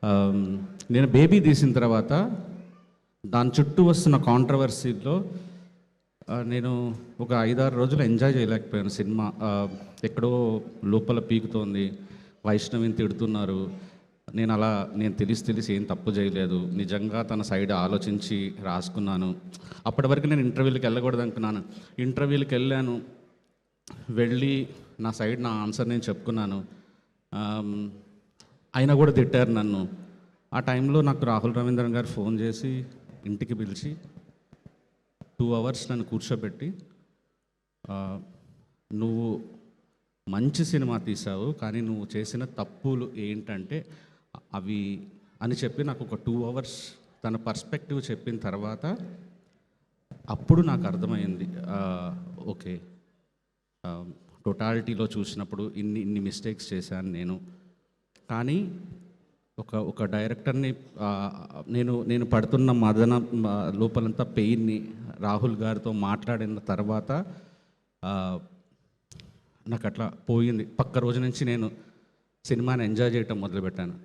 ఆమ్, నేను బేబీ తీసిన తర్వాత దాని చుట్టూ వస్తున్న కాంట్రవర్సీలో నేను ఒక 5-6 రోజులు ఎంజాయ్ చేయలేకపోయాను సినిమా. ఎక్కడో లోపల పీకుతోంది, వైష్ణవిని తిడుతున్నారు. నేను తెలిసి ఏం తప్పు చేయలేదు, నిజంగా తన సైడ్ ఆలోచించి రాసుకున్నాను. అప్పటి వరకు నేను ఇంటర్వ్యూలకు వెళ్ళకూడదు అనుకున్నాను. ఇంటర్వ్యూలకు వెళ్ళాను, వెళ్ళి నా సైడ్ నా ఆన్సర్ నేను చెప్పుకున్నాను. అయినా కూడా తిట్టారు నన్ను. ఆ టైంలో నాకు రాహుల్ రవీంద్రన్ గారు ఫోన్ చేసి ఇంటికి పిలిచి 2 hours నన్ను కూర్చోబెట్టి, నువ్వు మంచి సినిమా తీసావు, కానీ నువ్వు చేసిన తప్పులు ఏంటంటే అవి అని చెప్పి నాకు ఒక 2 hours తన పర్స్పెక్టివ్ చెప్పిన తర్వాత అప్పుడు నాకు అర్థమైంది, ఓకే, టోటాలిటీలో చూసినప్పుడు ఇన్ని మిస్టేక్స్ చేశాను నేను. కానీ ఒక డైరెక్టర్ని నేను పడుతున్న మదన లోపలంతా పెయిన్ని రాహుల్ గారితో మాట్లాడిన తర్వాత నాకు అట్లా పోయింది. పక్క రోజు నుంచి నేను సినిమాని ఎంజాయ్ చేయటం మొదలుపెట్టాను.